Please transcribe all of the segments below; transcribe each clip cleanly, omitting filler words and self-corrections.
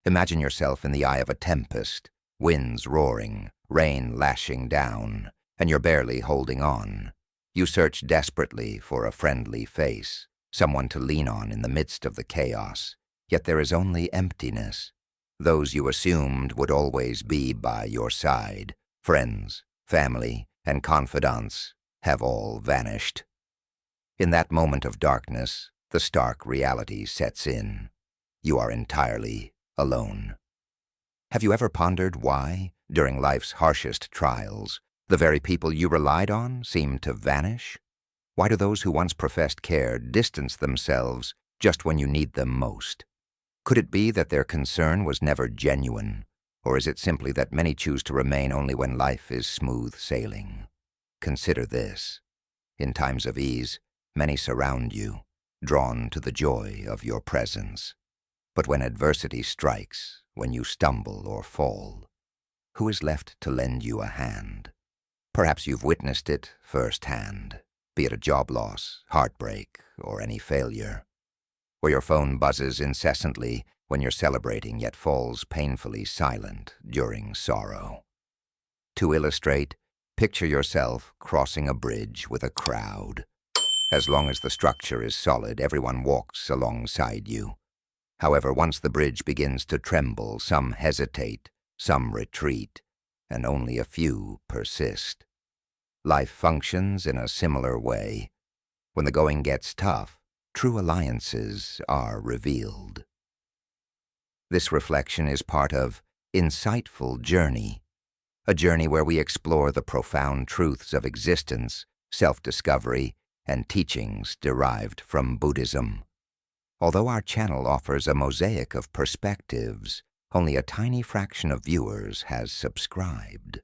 Imagine yourself in the eye of a tempest, winds roaring, rain lashing down, and you're barely holding on. You search desperately for a friendly face, someone to lean on in the midst of the chaos, yet there is only emptiness. Those you assumed would always be by your side, friends, family, and confidants, have all vanished. In that moment of darkness, the stark reality sets in. You are entirely alone. Have you ever pondered why, during life's harshest trials, the very people you relied on seem to vanish? Why do those who once professed care distance themselves just when you need them most? Could it be that their concern was never genuine, or is it simply that many choose to remain only when life is smooth sailing? Consider this. In times of ease, many surround you, drawn to the joy of your presence. But when adversity strikes, when you stumble or fall, who is left to lend you a hand? Perhaps you've witnessed it firsthand, be it a job loss, heartbreak, or any failure. Or your phone buzzes incessantly when you're celebrating yet falls painfully silent during sorrow. To illustrate, picture yourself crossing a bridge with a crowd. As long as the structure is solid, everyone walks alongside you. However, once the bridge begins to tremble, some hesitate, some retreat, and only a few persist. Life functions in a similar way. When the going gets tough, true alliances are revealed. This reflection is part of Insightful Journey, a journey where we explore the profound truths of existence, self-discovery, and teachings derived from Buddhism. Although our channel offers a mosaic of perspectives, only a tiny fraction of viewers has subscribed.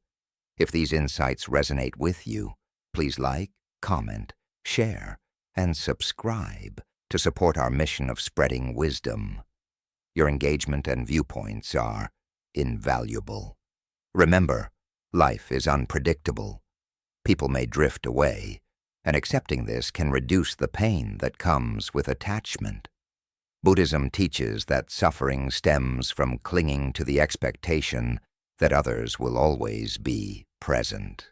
If these insights resonate with you, please like, comment, share, and subscribe to support our mission of spreading wisdom. Your engagement and viewpoints are invaluable. Remember, life is unpredictable. People may drift away, and accepting this can reduce the pain that comes with attachment. Buddhism teaches that suffering stems from clinging to the expectation that others will always be present.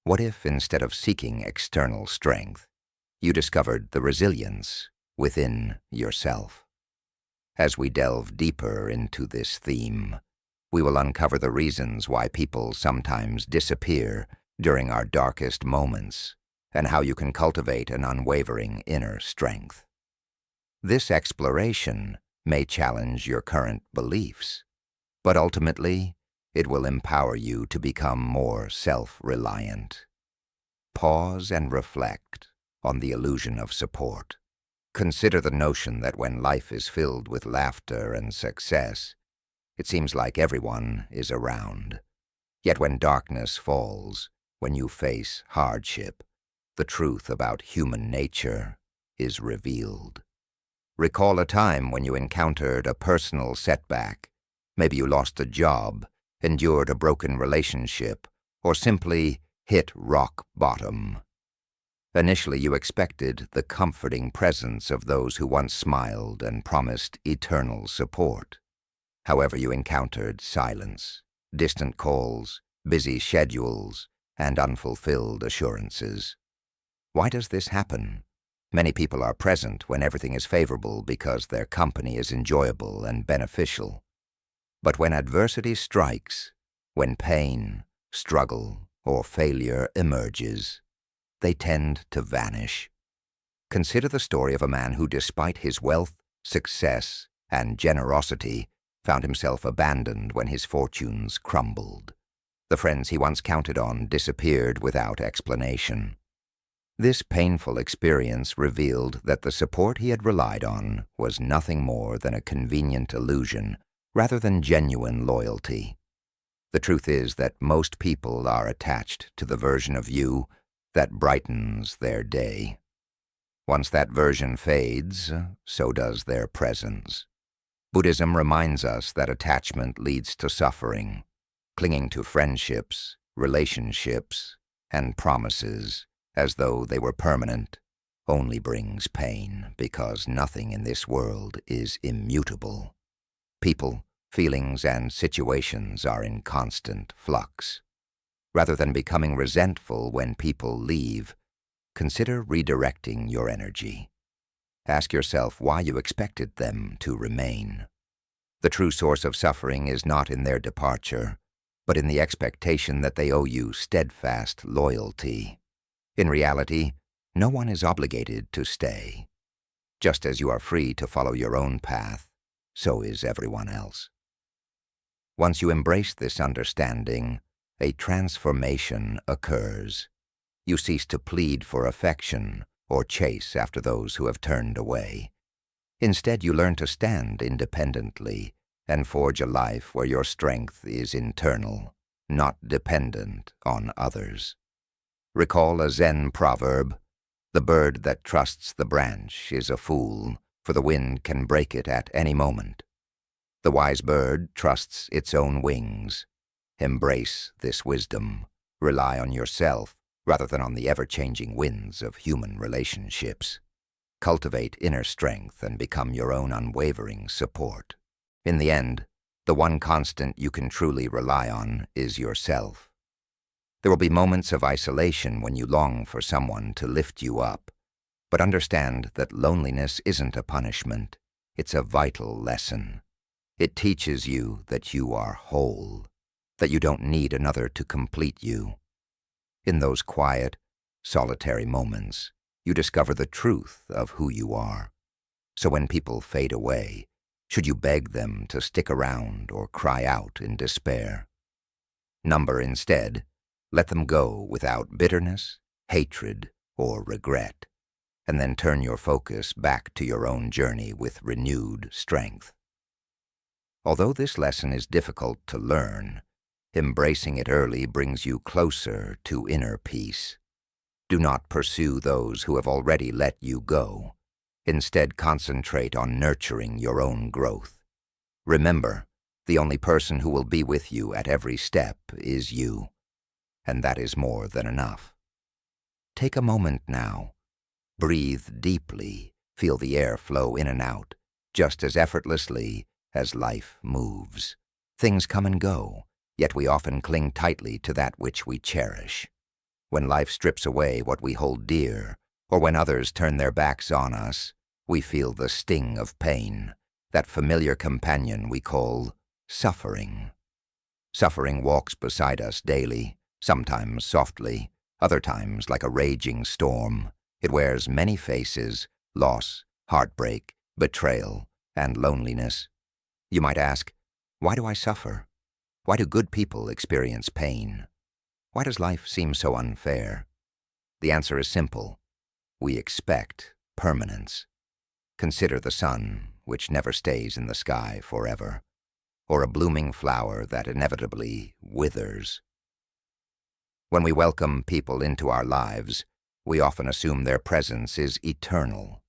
What if, instead of seeking external strength, you discovered the resilience within yourself? As we delve deeper into this theme, we will uncover the reasons why people sometimes disappear during our darkest moments, and how you can cultivate an unwavering inner strength. This exploration may challenge your current beliefs, but ultimately, it will empower you to become more self-reliant. Pause and reflect on the illusion of support. Consider the notion that when life is filled with laughter and success, it seems like everyone is around. Yet when darkness falls, when you face hardship, the truth about human nature is revealed. Recall a time when you encountered a personal setback. Maybe you lost a job, endured a broken relationship, or simply hit rock bottom. Initially, you expected the comforting presence of those who once smiled and promised eternal support. However, you encountered silence, distant calls, busy schedules, and unfulfilled assurances. Why does this happen? Many people are present when everything is favorable because their company is enjoyable and beneficial. But when adversity strikes, when pain, struggle, or failure emerges, they tend to vanish. Consider the story of a man who, despite his wealth, success, and generosity, found himself abandoned when his fortunes crumbled. The friends he once counted on disappeared without explanation. This painful experience revealed that the support he had relied on was nothing more than a convenient illusion rather than genuine loyalty. The truth is that most people are attached to the version of you that brightens their day. Once that version fades, so does their presence. Buddhism reminds us that attachment leads to suffering. Clinging to friendships, relationships, and promises as though they were permanent only brings pain, because nothing in this world is immutable. People, Feelings and situations are in constant flux. Rather than becoming resentful when people leave, consider redirecting your energy. Ask yourself why you expected them to remain. The true source of suffering is not in their departure, but in the expectation that they owe you steadfast loyalty. In reality, no one is obligated to stay. Just as you are free to follow your own path, so is everyone else. Once you embrace this understanding, a transformation occurs. You cease to plead for affection or chase after those who have turned away. Instead, you learn to stand independently and forge a life where your strength is internal, not dependent on others. Recall a Zen proverb, "The bird that trusts the branch is a fool, for the wind can break it at any moment. The wise bird trusts its own wings." Embrace this wisdom. Rely on yourself rather than on the ever-changing winds of human relationships. Cultivate inner strength and become your own unwavering support. In the end, the one constant you can truly rely on is yourself. There will be moments of isolation when you long for someone to lift you up, but understand that loneliness isn't a punishment. It's a vital lesson. It teaches you that you are whole, that you don't need another to complete you. In those quiet, solitary moments, you discover the truth of who you are. So when people fade away, should you beg them to stick around or cry out in despair? Number instead, let them go without bitterness, hatred, or regret, and then turn your focus back to your own journey with renewed strength. Although this lesson is difficult to learn, embracing it early brings you closer to inner peace. Do not pursue those who have already let you go. Instead, concentrate on nurturing your own growth. Remember, the only person who will be with you at every step is you, and that is more than enough. Take a moment now. Breathe deeply, feel the air flow in and out, just as effortlessly as life moves. Things come and go, yet we often cling tightly to that which we cherish. When life strips away what we hold dear, or when others turn their backs on us, we feel the sting of pain, that familiar companion we call suffering. Suffering walks beside us daily, sometimes softly, other times like a raging storm. It wears many faces: loss, heartbreak, betrayal, and loneliness. You might ask, why do I suffer? Why do good people experience pain? Why does life seem so unfair? The answer is simple. We expect permanence. Consider the sun, which never stays in the sky forever, or a blooming flower that inevitably withers. When we welcome people into our lives, we often assume their presence is eternal.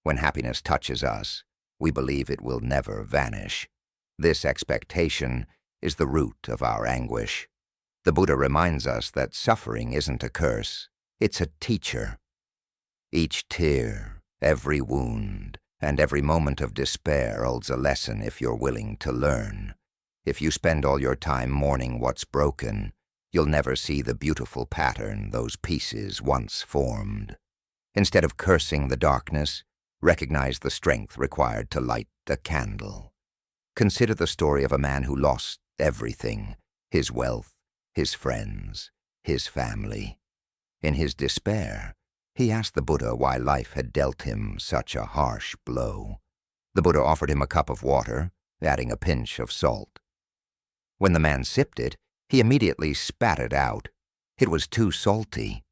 When happiness touches us, we believe it will never vanish. This expectation is the root of our anguish. The Buddha reminds us that suffering isn't a curse, it's a teacher. Each tear, every wound, and every moment of despair holds a lesson if you're willing to learn. If you spend all your time mourning what's broken, you'll never see the beautiful pattern those pieces once formed. Instead of cursing the darkness, recognize the strength required to light a candle. Consider the story of a man who lost everything: his wealth, his friends, his family. In his despair, he asked the Buddha why life had dealt him such a harsh blow. The Buddha offered him a cup of water, adding a pinch of salt. When the man sipped it, he immediately spat it out. It was too salty.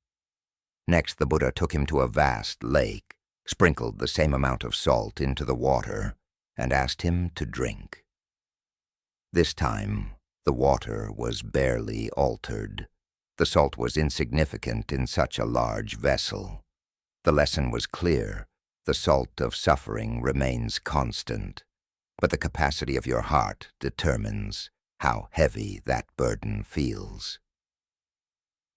Next, the Buddha took him to a vast lake, sprinkled the same amount of salt into the water, and asked him to drink. This time, the water was barely altered. The salt was insignificant in such a large vessel. The lesson was clear. The salt of suffering remains constant, but the capacity of your heart determines how heavy that burden feels.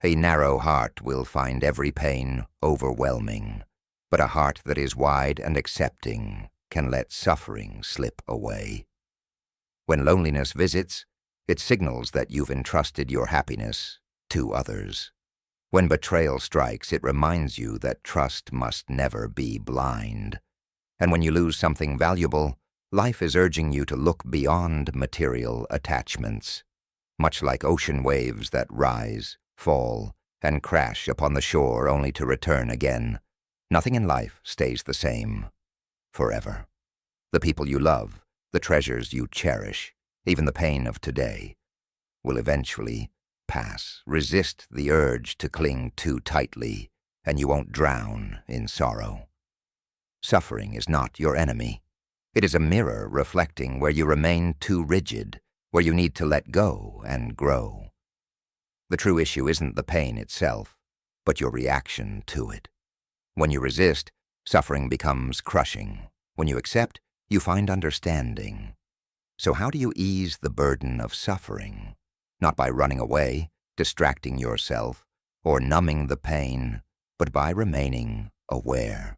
A narrow heart will find every pain overwhelming, but a heart that is wide and accepting can let suffering slip away. When loneliness visits, it signals that you've entrusted your happiness to others. When betrayal strikes, it reminds you that trust must never be blind. And when you lose something valuable, life is urging you to look beyond material attachments. Much like ocean waves that rise, fall, and crash upon the shore only to return again, nothing in life stays the same forever. The people you love, the treasures you cherish, even the pain of today, will eventually pass. Resist the urge to cling too tightly, and you won't drown in sorrow. Suffering is not your enemy. It is a mirror reflecting where you remain too rigid, where you need to let go and grow. The true issue isn't the pain itself, but your reaction to it. When you resist, suffering becomes crushing. When you accept, you find understanding. So how do you ease the burden of suffering? Not by running away, distracting yourself, or numbing the pain, but by remaining aware.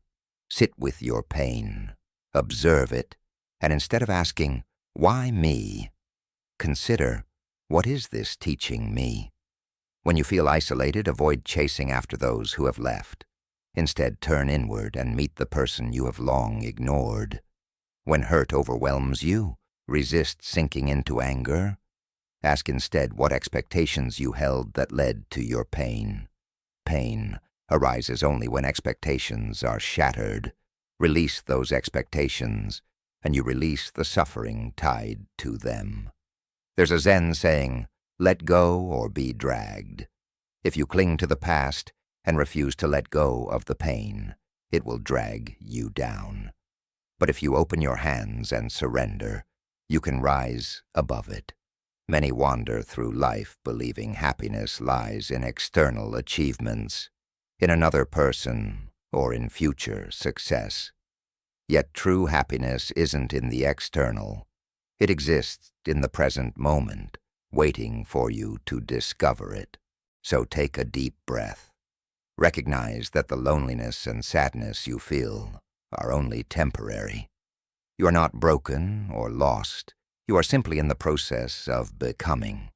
Sit with your pain, observe it, and instead of asking, "Why me?" consider, "What is this teaching me?" When you feel isolated, avoid chasing after those who have left. Instead, turn inward and meet the person you have long ignored. When hurt overwhelms you, resist sinking into anger. Ask instead what expectations you held that led to your pain. Pain arises only when expectations are shattered. Release those expectations, and you release the suffering tied to them. There's a Zen saying, "Let go or be dragged." If you cling to the past and refuse to let go of the pain, it will drag you down. But if you open your hands and surrender, you can rise above it. Many wander through life believing happiness lies in external achievements, in another person, or in future success. Yet true happiness isn't in the external. It exists in the present moment, waiting for you to discover it. So take a deep breath. Recognize that the loneliness and sadness you feel are only temporary. You are not broken or lost. You are simply in the process of becoming.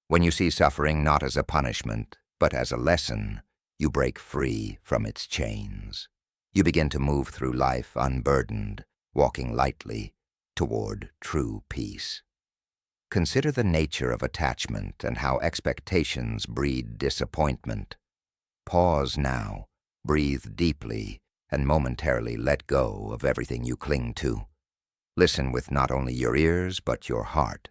When you see suffering not as a punishment, but as a lesson, you break free from its chains. You begin to move through life unburdened, walking lightly toward true peace. Consider the nature of attachment and how expectations breed disappointment. Pause now, breathe deeply, and momentarily let go of everything you cling to. Listen with not only your ears, but your heart.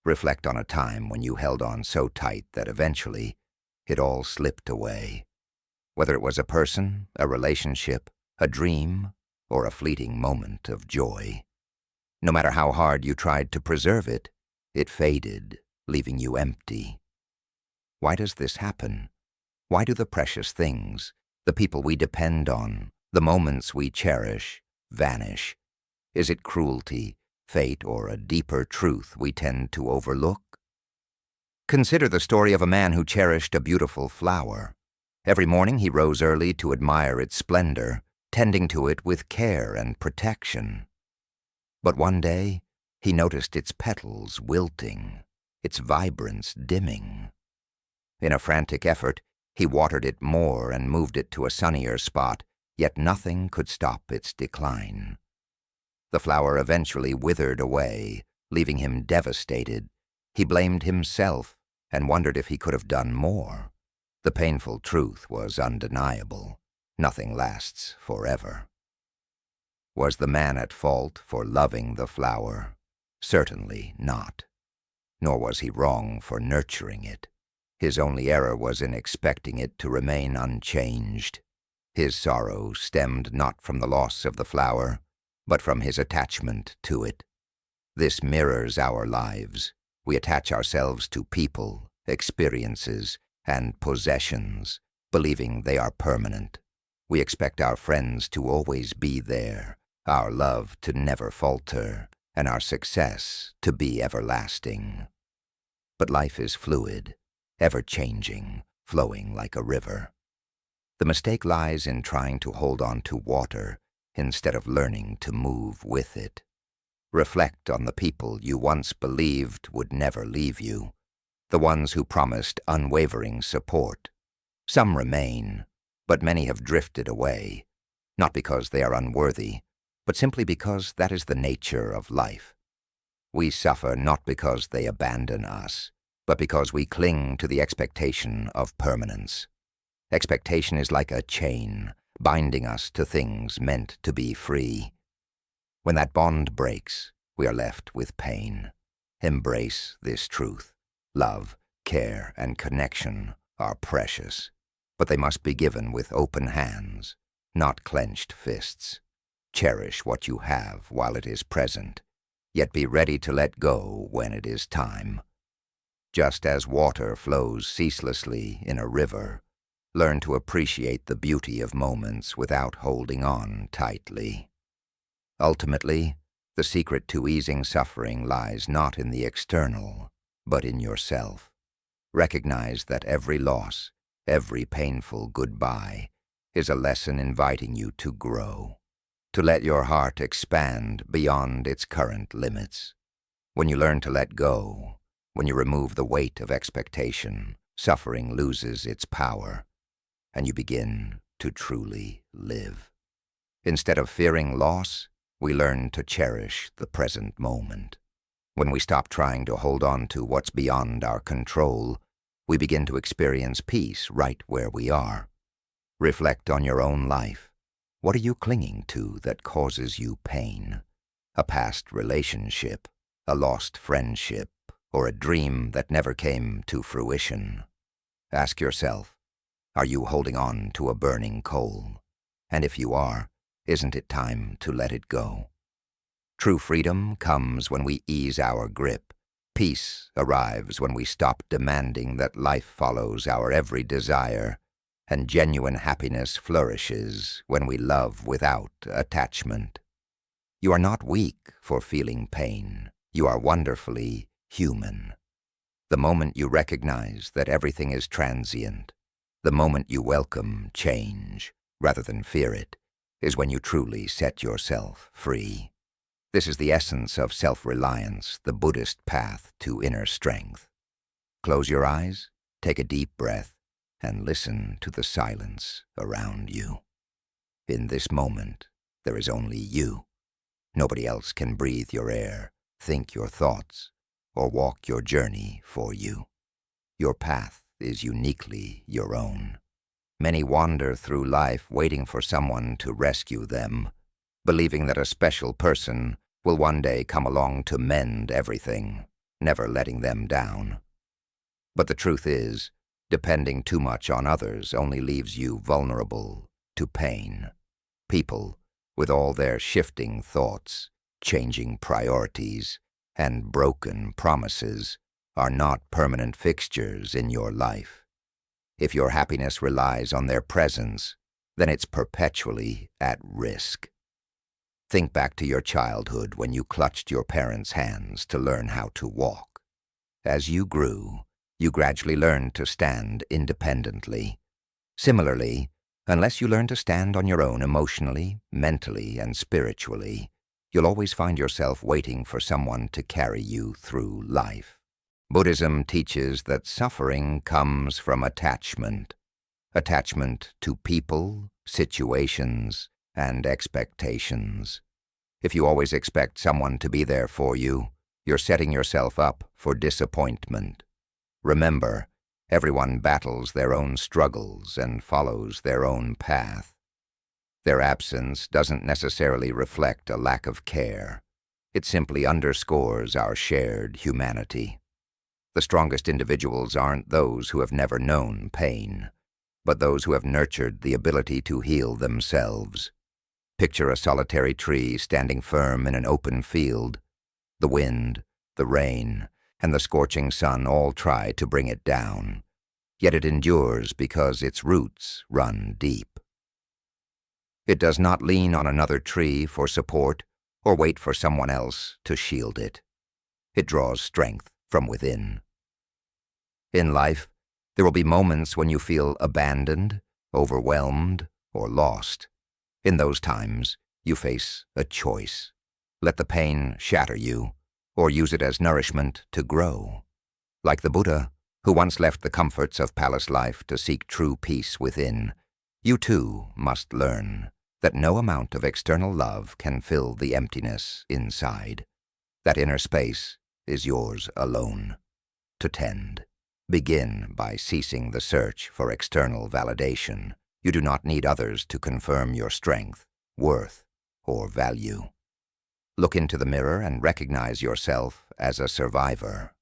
Reflect on a time when you held on so tight that eventually it all slipped away. Whether it was a person, a relationship, a dream, or a fleeting moment of joy. No matter how hard you tried to preserve it, it faded, leaving you empty. Why does this happen? Why do the precious things, the people we depend on, the moments we cherish, vanish? Is it cruelty, fate, or a deeper truth we tend to overlook? Consider the story of a man who cherished a beautiful flower. Every morning he rose early to admire its splendor, tending to it with care and protection. But one day, he noticed its petals wilting, its vibrance dimming. In a frantic effort, he watered it more and moved it to a sunnier spot, yet nothing could stop its decline. The flower eventually withered away, leaving him devastated. He blamed himself and wondered if he could have done more. The painful truth was undeniable. Nothing lasts forever. Was the man at fault for loving the flower? Certainly not. Nor was he wrong for nurturing it. His only error was in expecting it to remain unchanged. His sorrow stemmed not from the loss of the flower, but from his attachment to it. This mirrors our lives. We attach ourselves to people, experiences, and possessions, believing they are permanent. We expect our friends to always be there, our love to never falter, and our success to be everlasting. But life is fluid, ever-changing, flowing like a river. The mistake lies in trying to hold on to water instead of learning to move with it. Reflect on the people you once believed would never leave you, the ones who promised unwavering support. Some remain, but many have drifted away, not because they are unworthy, but simply because that is the nature of life. We suffer not because they abandon us, but because we cling to the expectation of permanence. Expectation is like a chain, binding us to things meant to be free. When that bond breaks, we are left with pain. Embrace this truth. Love, care, and connection are precious, but they must be given with open hands, not clenched fists. Cherish what you have while it is present, yet be ready to let go when it is time. Just as water flows ceaselessly in a river, learn to appreciate the beauty of moments without holding on tightly. Ultimately, the secret to easing suffering lies not in the external, but in yourself. Recognize that every loss, every painful goodbye, is a lesson inviting you to grow, to let your heart expand beyond its current limits. When you learn to let go, when you remove the weight of expectation, suffering loses its power, and you begin to truly live. Instead of fearing loss, we learn to cherish the present moment. When we stop trying to hold on to what's beyond our control, we begin to experience peace right where we are. Reflect on your own life. What are you clinging to that causes you pain? A past relationship, a lost friendship, or a dream that never came to fruition? Ask yourself, are you holding on to a burning coal? And if you are, isn't it time to let it go? True freedom comes when we ease our grip. Peace arrives when we stop demanding that life follows our every desire, and genuine happiness flourishes when we love without attachment. You are not weak for feeling pain. You are wonderfully human. The moment you recognize that everything is transient, the moment you welcome change rather than fear it, is when you truly set yourself free. This is the essence of self-reliance, the Buddhist path to inner strength. Close your eyes, take a deep breath, and listen to the silence around you. In this moment, there is only you. Nobody else can breathe your air, think your thoughts, or walk your journey for you. Your path is uniquely your own. Many wander through life waiting for someone to rescue them, believing that a special person will one day come along to mend everything, never letting them down. But the truth is, depending too much on others only leaves you vulnerable to pain. People, with all their shifting thoughts, changing priorities, and broken promises, are not permanent fixtures in your life. If your happiness relies on their presence, then it's perpetually at risk. Think back to your childhood when you clutched your parents' hands to learn how to walk. As you grew, you gradually learned to stand independently. Similarly, unless you learn to stand on your own emotionally, mentally, and spiritually, you'll always find yourself waiting for someone to carry you through life. Buddhism teaches that suffering comes from attachment. Attachment to people, situations, and expectations. If you always expect someone to be there for you, you're setting yourself up for disappointment. Remember, everyone battles their own struggles and follows their own path. Their absence doesn't necessarily reflect a lack of care. It simply underscores our shared humanity. The strongest individuals aren't those who have never known pain, but those who have nurtured the ability to heal themselves. Picture a solitary tree standing firm in an open field. The wind, the rain, and the scorching sun all try to bring it down, yet it endures because its roots run deep. It does not lean on another tree for support or wait for someone else to shield it. It draws strength from within. In life, there will be moments when you feel abandoned, overwhelmed, or lost. In those times, you face a choice. Let the pain shatter you, or use it as nourishment to grow. Like the Buddha, who once left the comforts of palace life to seek true peace within, you too must learn that no amount of external love can fill the emptiness inside. That inner space is yours alone to tend. Begin by ceasing the search for external validation. You do not need others to confirm your strength, worth, or value. Look into the mirror and recognize yourself as a survivor,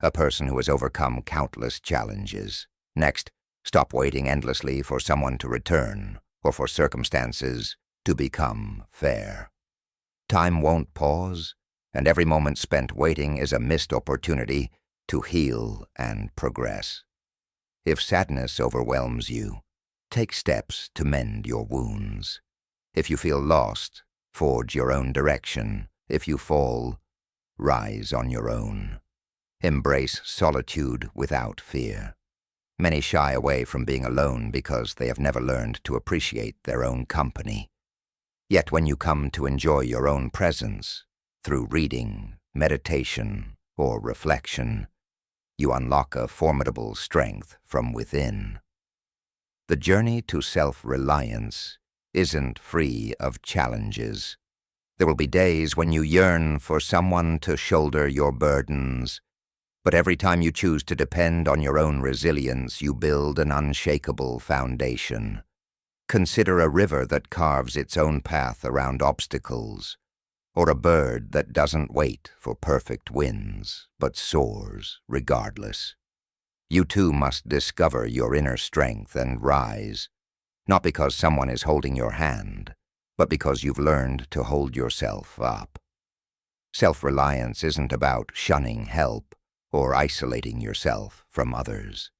a person who has overcome countless challenges. Next, stop waiting endlessly for someone to return or for circumstances to become fair. Time won't pause, and every moment spent waiting is a missed opportunity to heal and progress. If sadness overwhelms you, take steps to mend your wounds. If you feel lost, forge your own direction. If you fall, rise on your own. Embrace solitude without fear. Many shy away from being alone because they have never learned to appreciate their own company. Yet when you come to enjoy your own presence, through reading, meditation, or reflection, you unlock a formidable strength from within. The journey to self-reliance isn't free of challenges. There will be days when you yearn for someone to shoulder your burdens, but every time you choose to depend on your own resilience, you build an unshakable foundation. Consider a river that carves its own path around obstacles, or a bird that doesn't wait for perfect winds, but soars regardless. You too must discover your inner strength and rise, not because someone is holding your hand, but because you've learned to hold yourself up. Self-reliance isn't about shunning help or isolating yourself from others.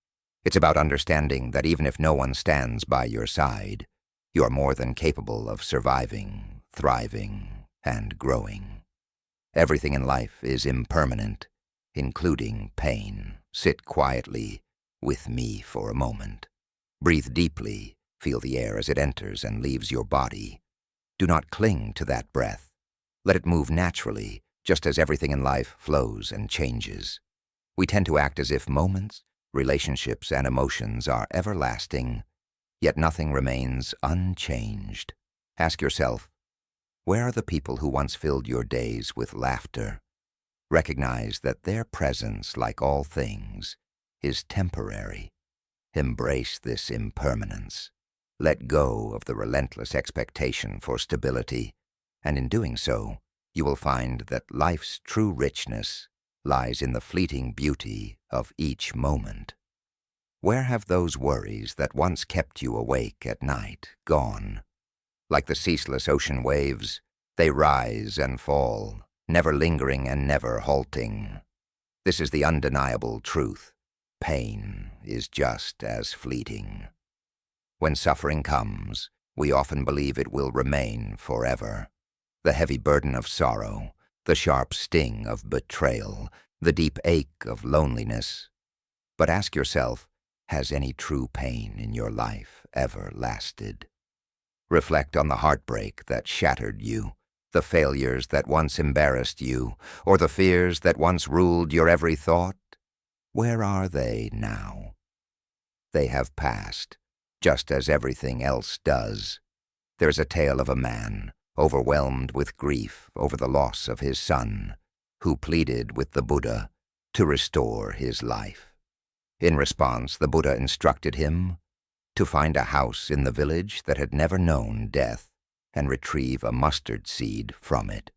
It's about understanding that even if no one stands by your side, you are more than capable of surviving, thriving, and growing. Everything in life is impermanent, including pain. Sit quietly with me for a moment. Breathe deeply, feel the air as it enters and leaves your body. Do not cling to that breath. Let it move naturally, just as everything in life flows and changes. We tend to act as if moments, relationships, and emotions are everlasting, yet nothing remains unchanged. Ask yourself, where are the people who once filled your days with laughter? Recognize that their presence, like all things, is temporary. Embrace this impermanence. Let go of the relentless expectation for stability, and in doing so, you will find that life's true richness lies in the fleeting beauty of each moment. Where have those worries that once kept you awake at night gone? Like the ceaseless ocean waves, they rise and fall, never lingering and never halting. This is the undeniable truth. Pain is just as fleeting. When suffering comes, we often believe it will remain forever. The heavy burden of sorrow, the sharp sting of betrayal, the deep ache of loneliness. But ask yourself, has any true pain in your life ever lasted? Reflect on the heartbreak that shattered you, the failures that once embarrassed you, or the fears that once ruled your every thought. Where are they now? They have passed, just as everything else does. There's a tale of a man, overwhelmed with grief over the loss of his son, who pleaded with the Buddha to restore his life. In response, the Buddha instructed him to find a house in the village that had never known death and retrieve a mustard seed from it.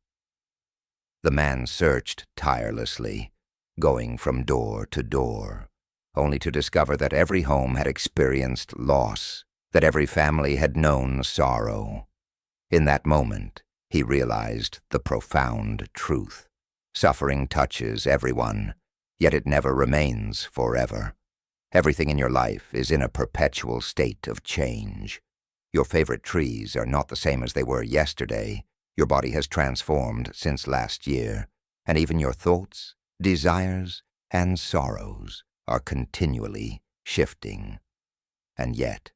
The man searched tirelessly, going from door to door, only to discover that every home had experienced loss, that every family had known sorrow. In that moment, he realized the profound truth. Suffering touches everyone, yet it never remains forever. Everything in your life is in a perpetual state of change. Your favorite trees are not the same as they were yesterday. Your body has transformed since last year, and even your thoughts, desires, and sorrows are continually shifting. And yet,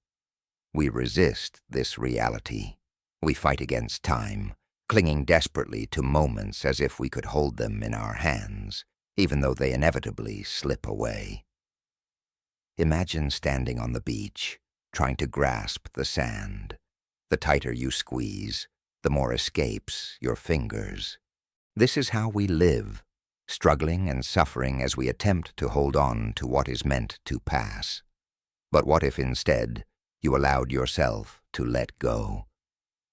we resist this reality. We fight against time, clinging desperately to moments as if we could hold them in our hands, even though they inevitably slip away. Imagine standing on the beach, trying to grasp the sand. The tighter you squeeze, the more escapes your fingers. This is how we live, struggling and suffering as we attempt to hold on to what is meant to pass. But what if instead you allowed yourself to let go?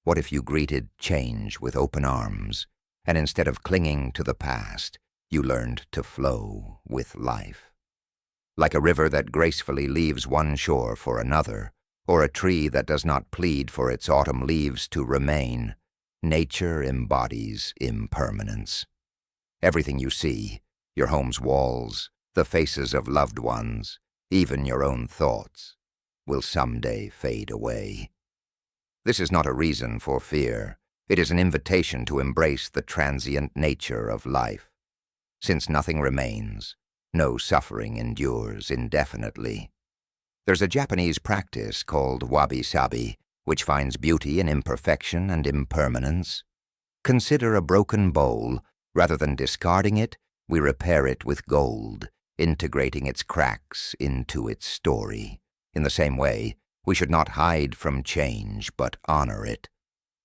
What if you greeted change with open arms, and instead of clinging to the past, you learned to flow with life? Like a river that gracefully leaves one shore for another, or a tree that does not plead for its autumn leaves to remain, nature embodies impermanence. Everything you see, your home's walls, the faces of loved ones, even your own thoughts, will someday fade away. This is not a reason for fear. It is an invitation to embrace the transient nature of life. Since nothing remains, no suffering endures indefinitely. There's a Japanese practice called wabi-sabi, which finds beauty in imperfection and impermanence. Consider a broken bowl. Rather than discarding it, we repair it with gold, integrating its cracks into its story. In the same way, we should not hide from change, but honor it,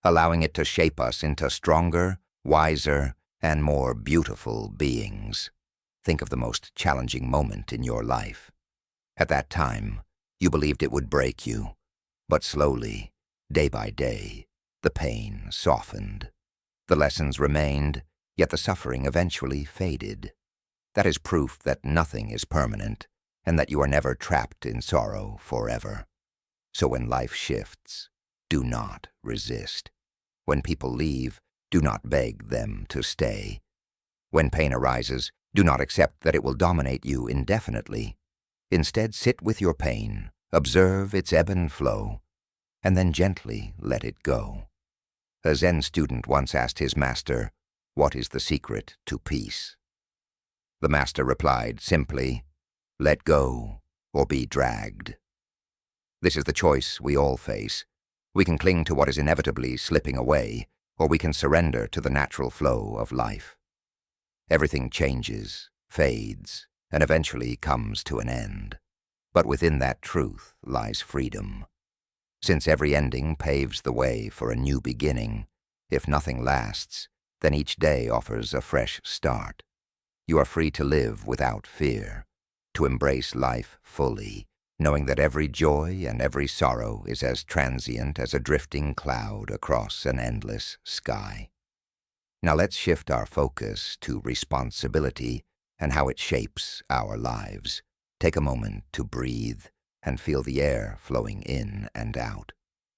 allowing it to shape us into stronger, wiser, and more beautiful beings. Think of the most challenging moment in your life. At that time, you believed it would break you, but slowly, day by day, the pain softened. The lessons remained, yet the suffering eventually faded. That is proof that nothing is permanent, and that you are never trapped in sorrow forever. So when life shifts, do not resist. When people leave, do not beg them to stay. When pain arises, do not accept that it will dominate you indefinitely. Instead, sit with your pain, observe its ebb and flow, and then gently let it go. A Zen student once asked his master, "What is the secret to peace?" The master replied simply, "Let go or be dragged." This is the choice we all face. We can cling to what is inevitably slipping away, or we can surrender to the natural flow of life. Everything changes, fades, and eventually comes to an end. But within that truth lies freedom. Since every ending paves the way for a new beginning, if nothing lasts, then each day offers a fresh start. You are free to live without fear, to embrace life fully, knowing that every joy and every sorrow is as transient as a drifting cloud across an endless sky. Now let's shift our focus to responsibility and how it shapes our lives. Take a moment to breathe and feel the air flowing in and out.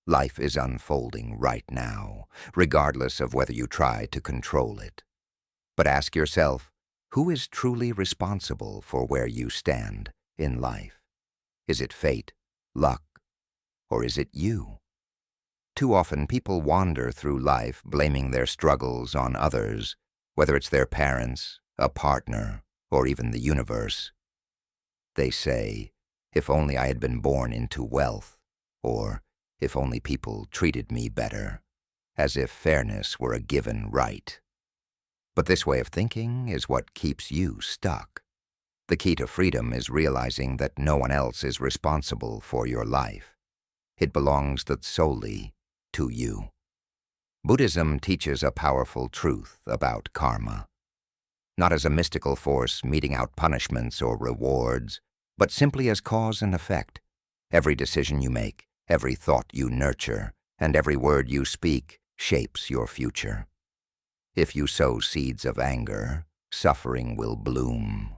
Life is unfolding right now, regardless of whether you try to control it. But ask yourself, who is truly responsible for where you stand in life? Is it fate, luck, or is it you? Too often people wander through life blaming their struggles on others, whether it's their parents, a partner, or even the universe. They say, "If only I had been born into wealth," or "If only people treated me better," as if fairness were a given right. But this way of thinking is what keeps you stuck. The key to freedom is realizing that no one else is responsible for your life. It belongs solely to you. Buddhism teaches a powerful truth about karma. Not as a mystical force meting out punishments or rewards, but simply as cause and effect. Every decision you make, every thought you nurture, and every word you speak shapes your future. If you sow seeds of anger, suffering will bloom.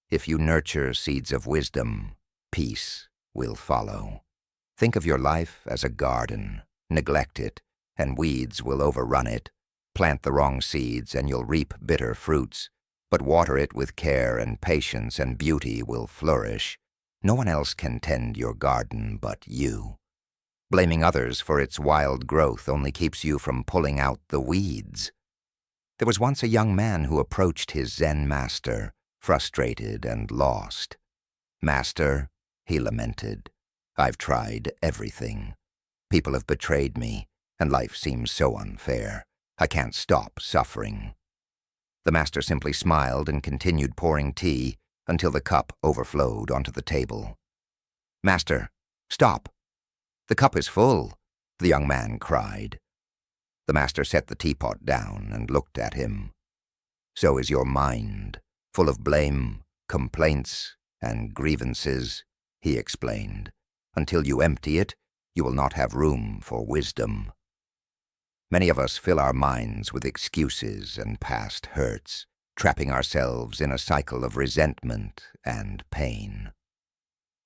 If you nurture seeds of wisdom, peace will follow. Think of your life as a garden. Neglect it, and weeds will overrun it. Plant the wrong seeds, and you'll reap bitter fruits. But water it with care and patience, and beauty will flourish. No one else can tend your garden but you. Blaming others for its wild growth only keeps you from pulling out the weeds. There was once a young man who approached his Zen master, frustrated and lost. "Master," he lamented, "I've tried everything. People have betrayed me, and life seems so unfair. I can't stop suffering." The master simply smiled and continued pouring tea until the cup overflowed onto the table. "Master, stop! The cup is full," the young man cried. The master set the teapot down and looked at him. "So is your mind, full of blame, complaints, and grievances," he explained. "Until you empty it, you will not have room for wisdom." Many of us fill our minds with excuses and past hurts, trapping ourselves in a cycle of resentment and pain.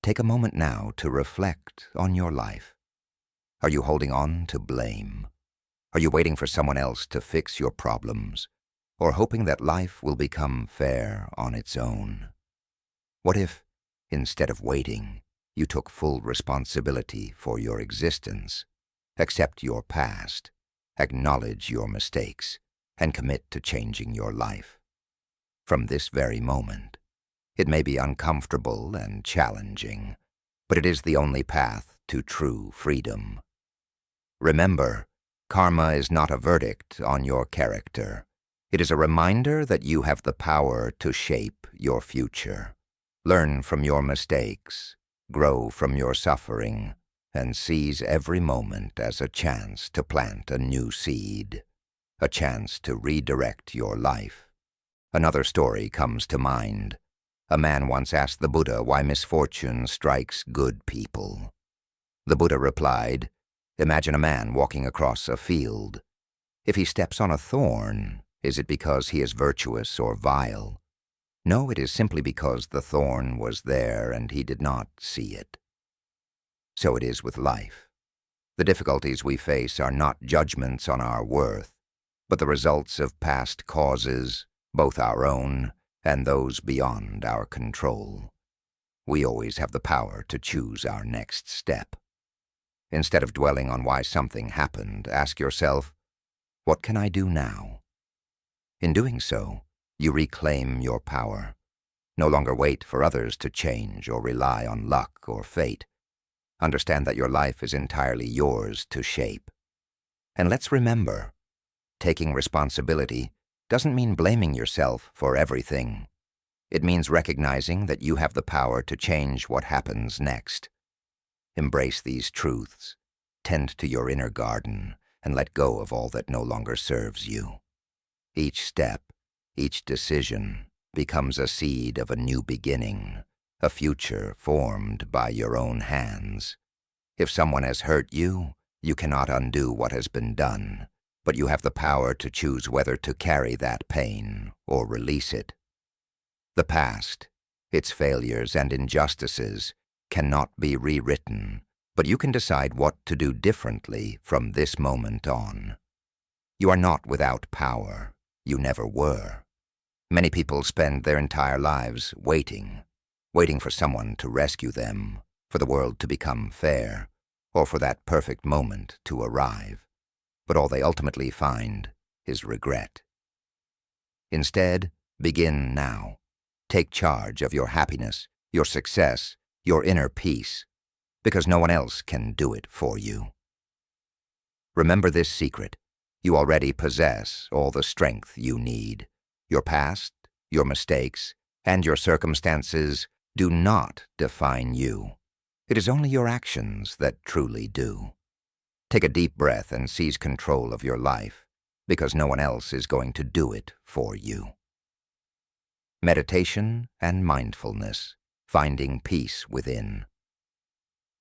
Take a moment now to reflect on your life. Are you holding on to blame? Are you waiting for someone else to fix your problems, or hoping that life will become fair on its own? What if, instead of waiting, you took full responsibility for your existence, accept your past, acknowledge your mistakes, and commit to changing your life? From this very moment, it may be uncomfortable and challenging, but it is the only path to true freedom. Remember, karma is not a verdict on your character. It is a reminder that you have the power to shape your future. Learn from your mistakes, grow from your suffering, and seize every moment as a chance to plant a new seed, a chance to redirect your life. Another story comes to mind. A man once asked the Buddha why misfortune strikes good people. The Buddha replied, "Imagine a man walking across a field. If he steps on a thorn, is it because he is virtuous or vile? No, it is simply because the thorn was there and he did not see it." So it is with life. The difficulties we face are not judgments on our worth, but the results of past causes, both our own and those beyond our control. We always have the power to choose our next step. Instead of dwelling on why something happened, ask yourself, what can I do now? In doing so, you reclaim your power. No longer wait for others to change or rely on luck or fate. Understand that your life is entirely yours to shape. And let's remember, taking responsibility doesn't mean blaming yourself for everything. It means recognizing that you have the power to change what happens next. Embrace these truths, tend to your inner garden, and let go of all that no longer serves you. Each step, each decision becomes a seed of a new beginning, a future formed by your own hands. If someone has hurt you, you cannot undo what has been done, but you have the power to choose whether to carry that pain or release it. The past, its failures and injustices, cannot be rewritten, but you can decide what to do differently from this moment on. You are not without power. You never were. Many people spend their entire lives waiting for someone to rescue them, for the world to become fair, or for that perfect moment to arrive. But all they ultimately find is regret. Instead, begin now. Take charge of your happiness, your success, your inner peace, because no one else can do it for you. Remember this secret. You already possess all the strength you need. Your past, your mistakes, and your circumstances do not define you. It is only your actions that truly do. Take a deep breath and seize control of your life, because no one else is going to do it for you. Meditation and mindfulness, finding peace within.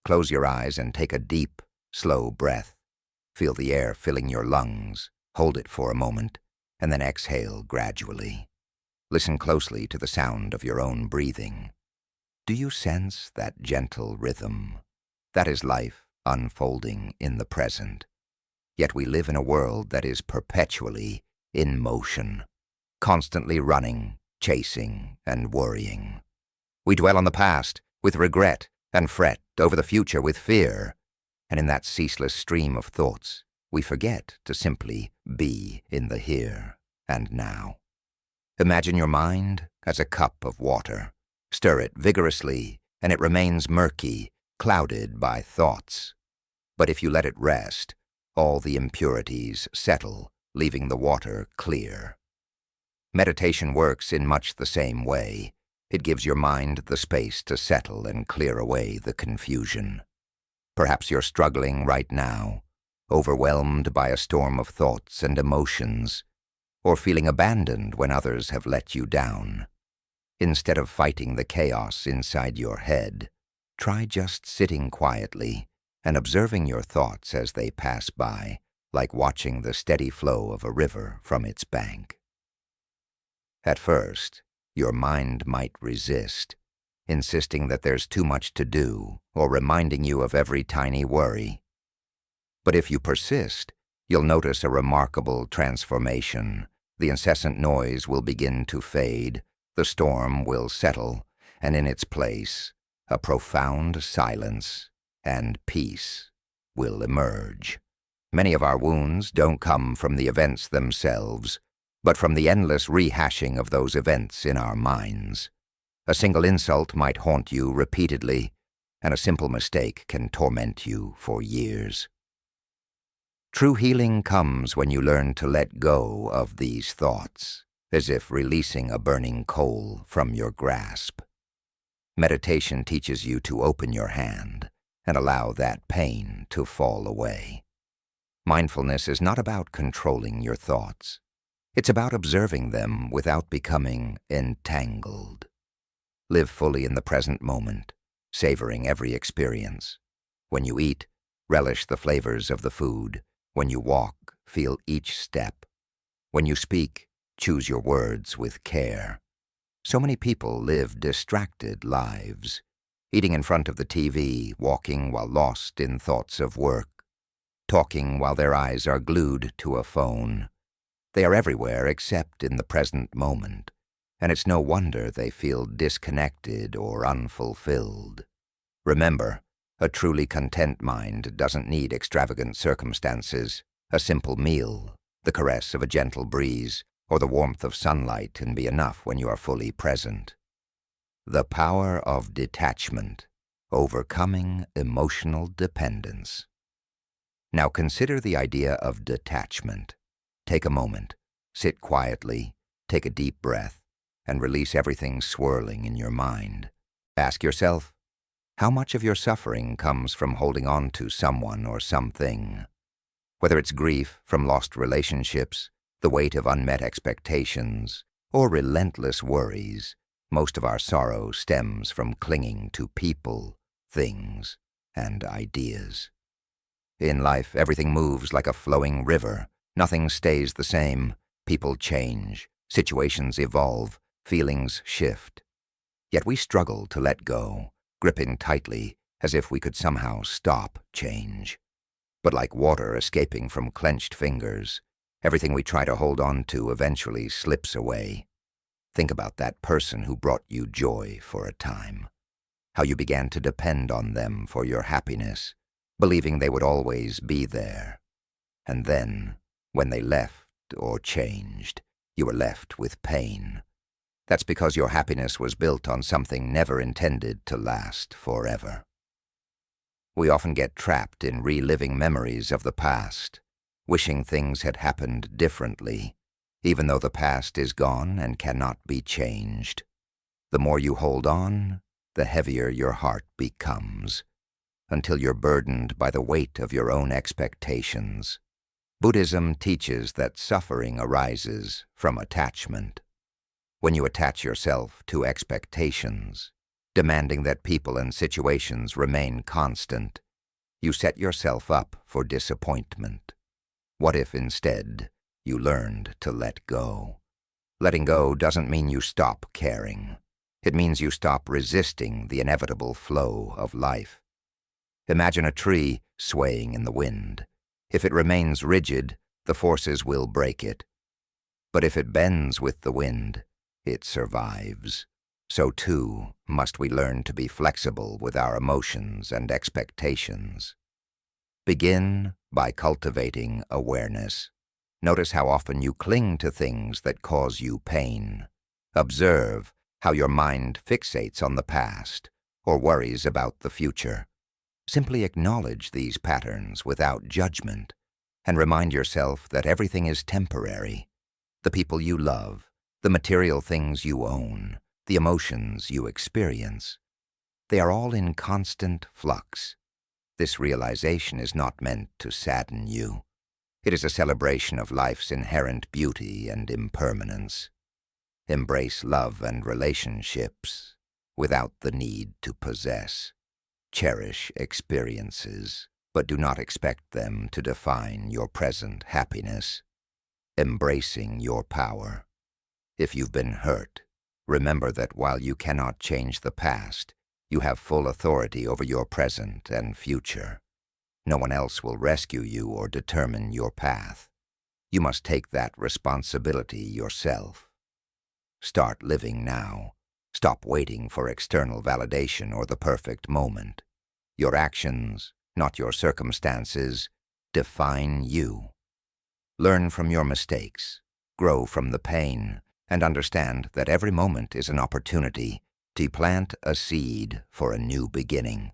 Close your eyes and take a deep, slow breath. Feel the air filling your lungs. Hold it for a moment, and then exhale gradually. Listen closely to the sound of your own breathing. Do you sense that gentle rhythm? That is life unfolding in the present. Yet we live in a world that is perpetually in motion, constantly running, chasing, and worrying. We dwell on the past with regret and fret over the future with fear, and in that ceaseless stream of thoughts, we forget to simply be in the here and now. Imagine your mind as a cup of water. Stir it vigorously, and it remains murky, clouded by thoughts. But if you let it rest, all the impurities settle, leaving the water clear. Meditation works in much the same way. It gives your mind the space to settle and clear away the confusion. Perhaps you're struggling right now, overwhelmed by a storm of thoughts and emotions, or feeling abandoned when others have let you down. Instead of fighting the chaos inside your head, try just sitting quietly and observing your thoughts as they pass by, like watching the steady flow of a river from its bank. At first, your mind might resist, insisting that there's too much to do or reminding you of every tiny worry. But if you persist, you'll notice a remarkable transformation. The incessant noise will begin to fade, the storm will settle, and in its place, a profound silence and peace will emerge. Many of our wounds don't come from the events themselves, but from the endless rehashing of those events in our minds. A single insult might haunt you repeatedly, and a simple mistake can torment you for years. True healing comes when you learn to let go of these thoughts, as if releasing a burning coal from your grasp. Meditation teaches you to open your hand and allow that pain to fall away. Mindfulness is not about controlling your thoughts. It's about observing them without becoming entangled. Live fully in the present moment, savoring every experience. When you eat, relish the flavors of the food. When you walk, feel each step. When you speak, choose your words with care. So many people live distracted lives, eating in front of the TV, walking while lost in thoughts of work, talking while their eyes are glued to a phone. They are everywhere except in the present moment, and it's no wonder they feel disconnected or unfulfilled. Remember, a truly content mind doesn't need extravagant circumstances. A simple meal, the caress of a gentle breeze, or the warmth of sunlight can be enough when you are fully present. The power of detachment, overcoming emotional dependence. Now consider the idea of detachment. Take a moment, sit quietly, take a deep breath, and release everything swirling in your mind. Ask yourself, how much of your suffering comes from holding on to someone or something? Whether it's grief from lost relationships, the weight of unmet expectations, or relentless worries, most of our sorrow stems from clinging to people, things, and ideas. In life, everything moves like a flowing river. Nothing stays the same. People change, situations evolve, feelings shift. Yet we struggle to let go, gripping tightly as if we could somehow stop change. But like water escaping from clenched fingers, everything we try to hold on to eventually slips away. Think about that person who brought you joy for a time, how you began to depend on them for your happiness, believing they would always be there. And then, when they left or changed, you were left with pain. That's because your happiness was built on something never intended to last forever. We often get trapped in reliving memories of the past, wishing things had happened differently, even though the past is gone and cannot be changed. The more you hold on, the heavier your heart becomes, until you're burdened by the weight of your own expectations. Buddhism teaches that suffering arises from attachment. When you attach yourself to expectations, demanding that people and situations remain constant, you set yourself up for disappointment. What if instead you learned to let go? Letting go doesn't mean you stop caring. It means you stop resisting the inevitable flow of life. Imagine a tree swaying in the wind. If it remains rigid, the forces will break it. But if it bends with the wind, it survives. So too must we learn to be flexible with our emotions and expectations. Begin by cultivating awareness. Notice how often you cling to things that cause you pain. Observe how your mind fixates on the past or worries about the future. Simply acknowledge these patterns without judgment, and remind yourself that everything is temporary. The people you love, the material things you own, the emotions you experience, they are all in constant flux. This realization is not meant to sadden you. It is a celebration of life's inherent beauty and impermanence. Embrace love and relationships without the need to possess. Cherish experiences, but do not expect them to define your present happiness. Embracing your power. If you've been hurt, remember that while you cannot change the past, you have full authority over your present and future. No one else will rescue you or determine your path. You must take that responsibility yourself. Start living now. Stop waiting for external validation or the perfect moment. Your actions, not your circumstances, define you. Learn from your mistakes, grow from the pain, and understand that every moment is an opportunity to plant a seed for a new beginning.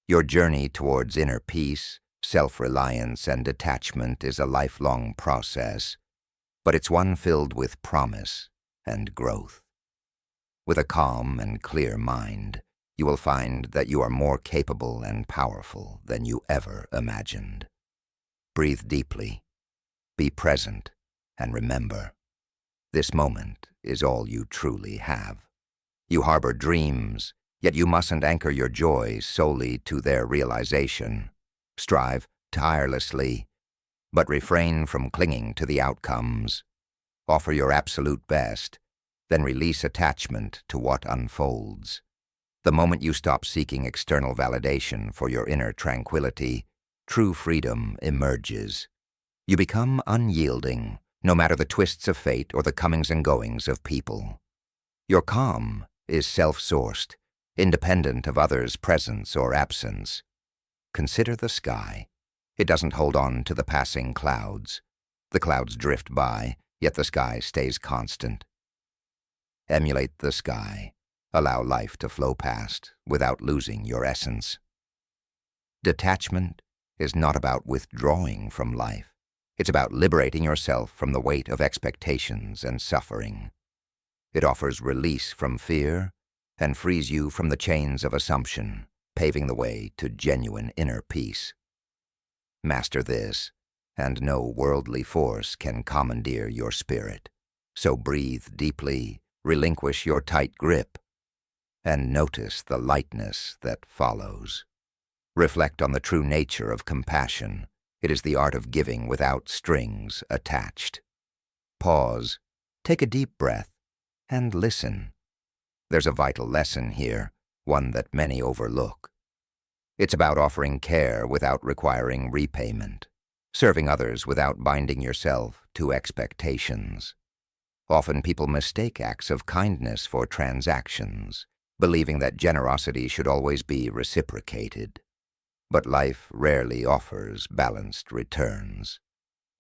Your journey towards inner peace, self-reliance, and detachment is a lifelong process, but it's one filled with promise and growth. With a calm and clear mind, you will find that you are more capable and powerful than you ever imagined. Breathe deeply, be present, and remember, this moment is all you truly have. You harbor dreams, yet you mustn't anchor your joys solely to their realization. Strive tirelessly, but refrain from clinging to the outcomes. Offer your absolute best, then release attachment to what unfolds. The moment you stop seeking external validation for your inner tranquility, true freedom emerges. You become unyielding, no matter the twists of fate or the comings and goings of people. Your calm is self-sourced, independent of others' presence or absence. Consider the sky. It doesn't hold on to the passing clouds. The clouds drift by, yet the sky stays constant. Emulate the sky. Allow life to flow past without losing your essence. Detachment is not about withdrawing from life. It's about liberating yourself from the weight of expectations and suffering. It offers release from fear and frees you from the chains of assumption, paving the way to genuine inner peace. Master this, and no worldly force can commandeer your spirit. So breathe deeply, relinquish your tight grip, and notice the lightness that follows. Reflect on the true nature of compassion. It is the art of giving without strings attached. Pause, take a deep breath, and listen. There's a vital lesson here, one that many overlook. It's about offering care without requiring repayment, serving others without binding yourself to expectations. Often people mistake acts of kindness for transactions, believing that generosity should always be reciprocated. But life rarely offers balanced returns.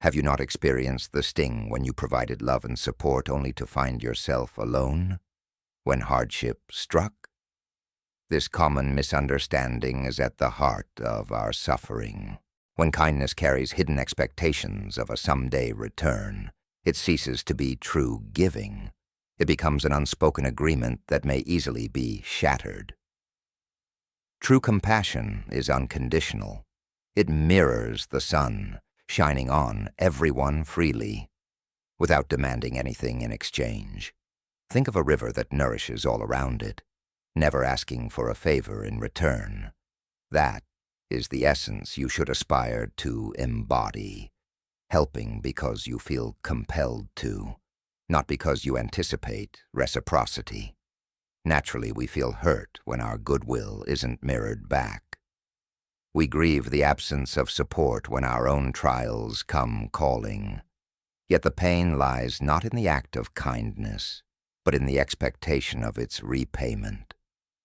Have you not experienced the sting when you provided love and support only to find yourself alone? When hardship struck? This common misunderstanding is at the heart of our suffering. When kindness carries hidden expectations of a someday return, it ceases to be true giving. It becomes an unspoken agreement that may easily be shattered. True compassion is unconditional. It mirrors the sun, shining on everyone freely, without demanding anything in exchange. Think of a river that nourishes all around it, never asking for a favor in return. That is the essence you should aspire to embody, helping because you feel compelled to, not because you anticipate reciprocity. Naturally, we feel hurt when our goodwill isn't mirrored back. We grieve the absence of support when our own trials come calling. Yet the pain lies not in the act of kindness, but in the expectation of its repayment.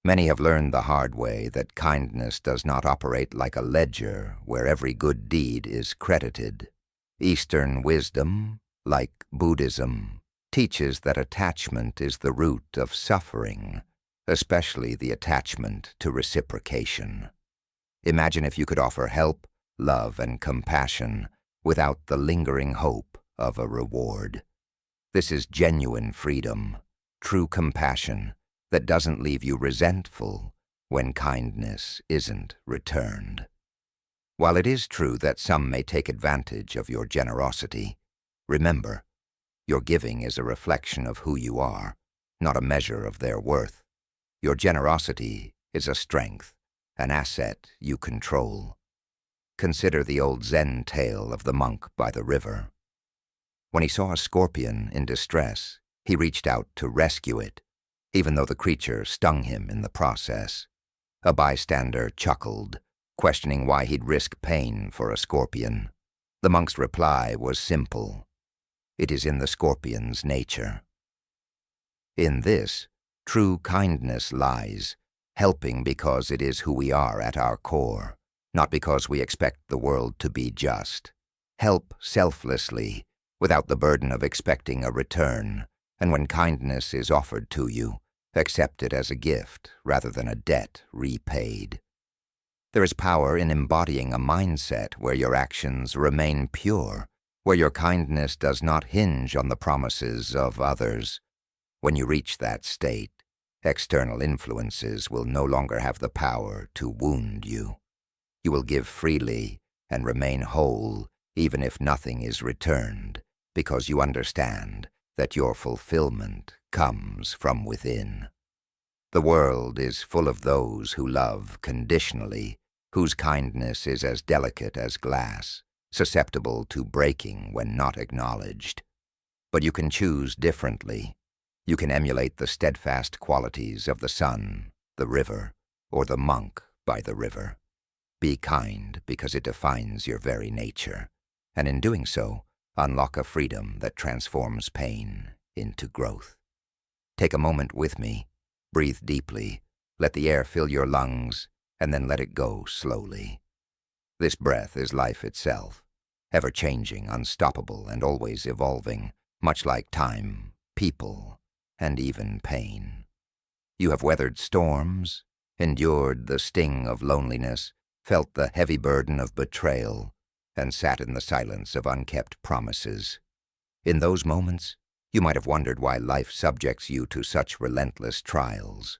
Many have learned the hard way that kindness does not operate like a ledger where every good deed is credited. Eastern wisdom, like Buddhism, teaches that attachment is the root of suffering, especially the attachment to reciprocation. Imagine if you could offer help, love, and compassion without the lingering hope of a reward. This is genuine freedom, true compassion that doesn't leave you resentful when kindness isn't returned. While it is true that some may take advantage of your generosity, remember, your giving is a reflection of who you are, not a measure of their worth. Your generosity is a strength, an asset you control. Consider the old Zen tale of the monk by the river. When he saw a scorpion in distress, he reached out to rescue it, even though the creature stung him in the process. A bystander chuckled, questioning why he'd risk pain for a scorpion. The monk's reply was simple. It is in the scorpion's nature. In this, true kindness lies, helping because it is who we are at our core, not because we expect the world to be just. Help selflessly, without the burden of expecting a return, and when kindness is offered to you, accept it as a gift rather than a debt repaid. There is power in embodying a mindset where your actions remain pure, where your kindness does not hinge on the promises of others. When you reach that state, external influences will no longer have the power to wound you. You will give freely and remain whole even if nothing is returned, because you understand that your fulfillment comes from within. The world is full of those who love conditionally, whose kindness is as delicate as glass, susceptible to breaking when not acknowledged. But you can choose differently. You can emulate the steadfast qualities of the sun, the river, or the monk by the river. Be kind because it defines your very nature, and in doing so, unlock a freedom that transforms pain into growth. Take a moment with me, breathe deeply, let the air fill your lungs, and then let it go slowly. This breath is life itself, ever-changing, unstoppable, and always evolving, much like time, people, and even pain. You have weathered storms, endured the sting of loneliness, felt the heavy burden of betrayal, and sat in the silence of unkept promises. In those moments, you might have wondered why life subjects you to such relentless trials.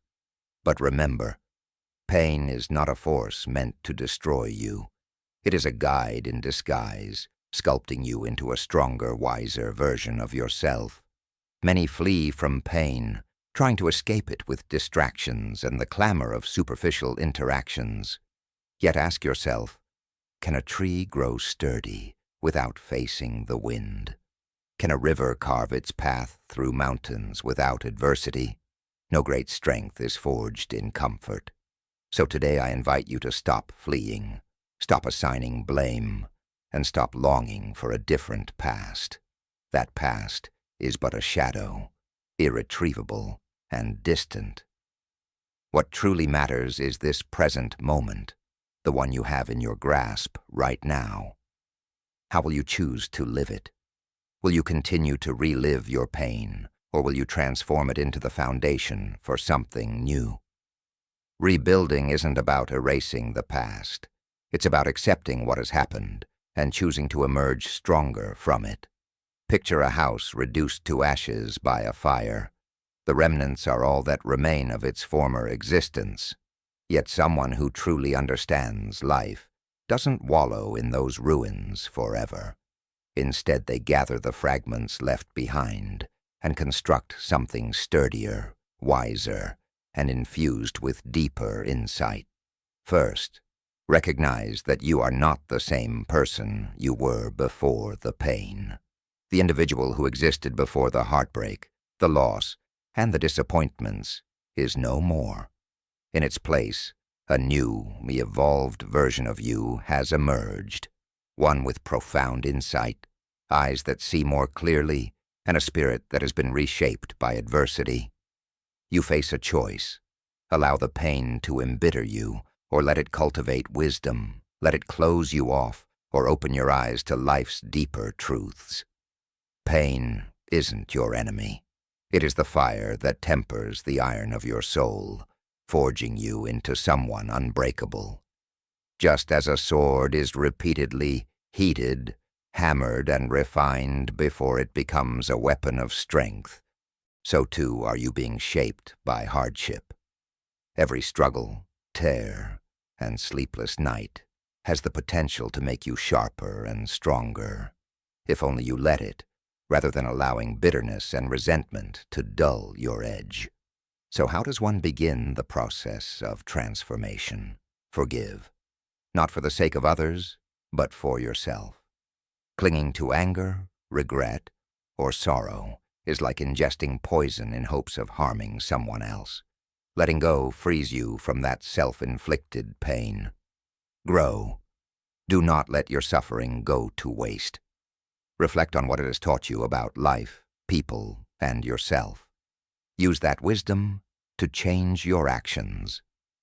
But remember, pain is not a force meant to destroy you. It is a guide in disguise, sculpting you into a stronger, wiser version of yourself. Many flee from pain, trying to escape it with distractions and the clamor of superficial interactions. Yet ask yourself, can a tree grow sturdy without facing the wind? Can a river carve its path through mountains without adversity? No great strength is forged in comfort. So today I invite you to stop fleeing, stop assigning blame, and stop longing for a different past. That past is but a shadow, irretrievable and distant. What truly matters is this present moment, the one you have in your grasp right now. How will you choose to live it? Will you continue to relive your pain, or will you transform it into the foundation for something new? Rebuilding isn't about erasing the past. It's about accepting what has happened and choosing to emerge stronger from it. Picture a house reduced to ashes by a fire. The remnants are all that remain of its former existence. Yet someone who truly understands life doesn't wallow in those ruins forever. Instead, they gather the fragments left behind and construct something sturdier, wiser, and infused with deeper insight. First, recognize that you are not the same person you were before the pain. The individual who existed before the heartbreak, the loss, and the disappointments is no more. In its place, a new, evolved version of you has emerged, one with profound insight, eyes that see more clearly, and a spirit that has been reshaped by adversity. You face a choice. Allow the pain to embitter you, or let it cultivate wisdom. Let it close you off, or open your eyes to life's deeper truths. Pain isn't your enemy. It is the fire that tempers the iron of your soul, forging you into someone unbreakable. Just as a sword is repeatedly heated hammered and refined before it becomes a weapon of strength, so too are you being shaped by hardship. Every struggle, tear, and sleepless night has the potential to make you sharper and stronger, if only you let it, rather than allowing bitterness and resentment to dull your edge. So how does one begin the process of transformation? Forgive, not for the sake of others, but for yourself. Clinging to anger, regret, or sorrow is like ingesting poison in hopes of harming someone else. Letting go frees you from that self-inflicted pain. Grow. Do not let your suffering go to waste. Reflect on what it has taught you about life, people, and yourself. Use that wisdom to change your actions.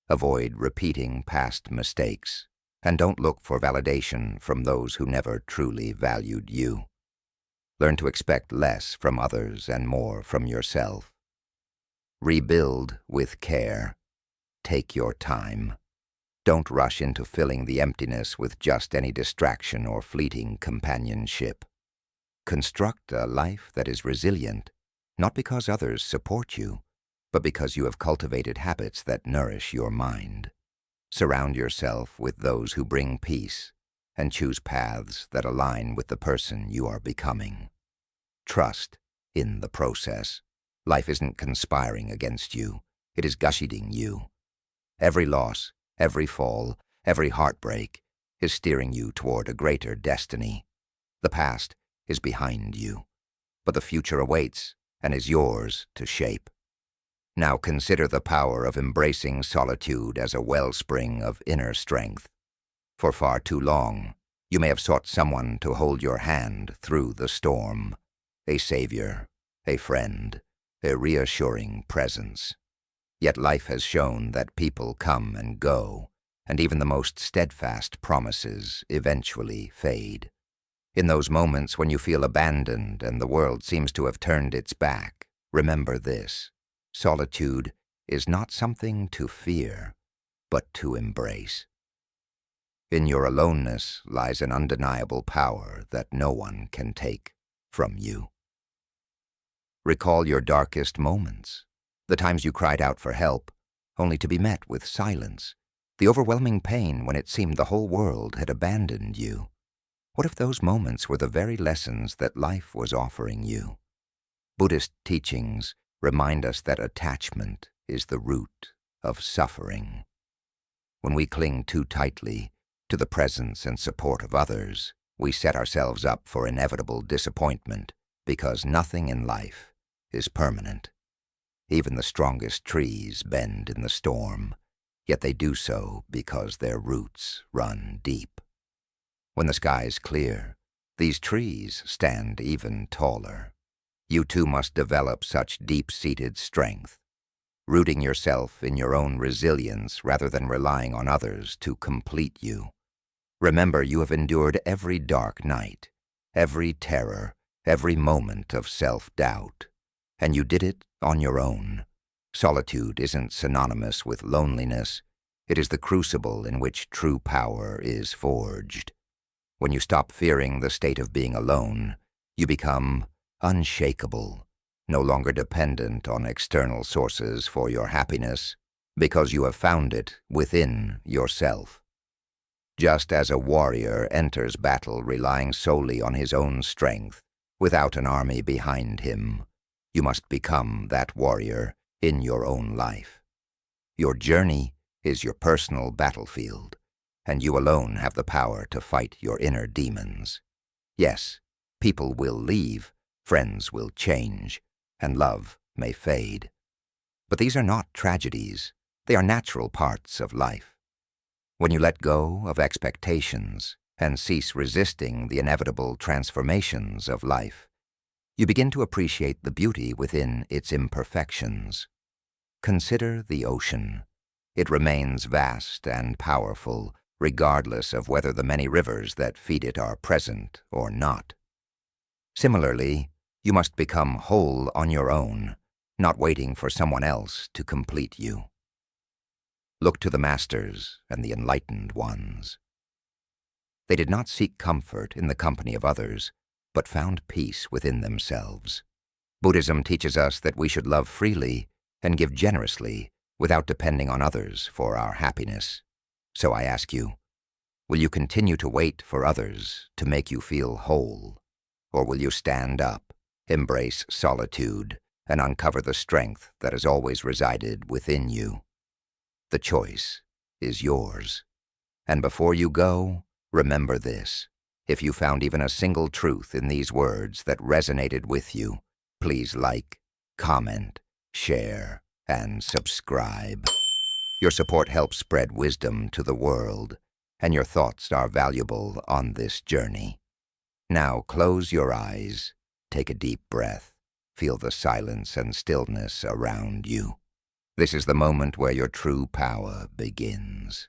Avoid repeating past mistakes, and don't look for validation from those who never truly valued you. Learn to expect less from others and more from yourself. Rebuild with care. Take your time. Don't rush into filling the emptiness with just any distraction or fleeting companionship. Construct a life that is resilient, not because others support you, but because you have cultivated habits that nourish your mind. Surround yourself with those who bring peace, and choose paths that align with the person you are becoming. Trust in the process. Life isn't conspiring against you, it is gushing you. Every loss, every fall, every heartbreak is steering you toward a greater destiny. The past is behind you, but the future awaits and is yours to shape. Now consider the power of embracing solitude as a wellspring of inner strength. For far too long, you may have sought someone to hold your hand through the storm, a savior, a friend, a reassuring presence. Yet life has shown that people come and go, and even the most steadfast promises eventually fade. In those moments when you feel abandoned and the world seems to have turned its back, remember this: solitude is not something to fear, but to embrace. In your aloneness lies an undeniable power that no one can take from you. Recall your darkest moments, the times you cried out for help, only to be met with silence, the overwhelming pain when it seemed the whole world had abandoned you. What if those moments were the very lessons that life was offering you? Buddhist teachings remind us that attachment is the root of suffering. When we cling too tightly to the presence and support of others, we set ourselves up for inevitable disappointment, because nothing in life is permanent. Even the strongest trees bend in the storm, yet they do so because their roots run deep. When the skies clear, these trees stand even taller. You too must develop such deep-seated strength, rooting yourself in your own resilience rather than relying on others to complete you. Remember, you have endured every dark night, every terror, every moment of self-doubt, and you did it on your own. Solitude isn't synonymous with loneliness. It is the crucible in which true power is forged. When you stop fearing the state of being alone, you become unshakable, no longer dependent on external sources for your happiness, because you have found it within yourself. Just as a warrior enters battle relying solely on his own strength, without an army behind him, you must become that warrior in your own life. Your journey is your personal battlefield, and you alone have the power to fight your inner demons. Yes, people will leave, friends will change, and love may fade. But these are not tragedies. They are natural parts of life. When you let go of expectations and cease resisting the inevitable transformations of life, you begin to appreciate the beauty within its imperfections. Consider the ocean. It remains vast and powerful, regardless of whether the many rivers that feed it are present or not. Similarly, you must become whole on your own, not waiting for someone else to complete you. Look to the masters and the enlightened ones. They did not seek comfort in the company of others, but found peace within themselves. Buddhism teaches us that we should love freely and give generously without depending on others for our happiness. So I ask you, will you continue to wait for others to make you feel whole? Or will you stand up, embrace solitude, and uncover the strength that has always resided within you? The choice is yours. And before you go, remember this. If you found even a single truth in these words that resonated with you, please like, comment, share, and subscribe. Your support helps spread wisdom to the world, and your thoughts are valuable on this journey. Now close your eyes, take a deep breath, feel the silence and stillness around you. This is the moment where your true power begins.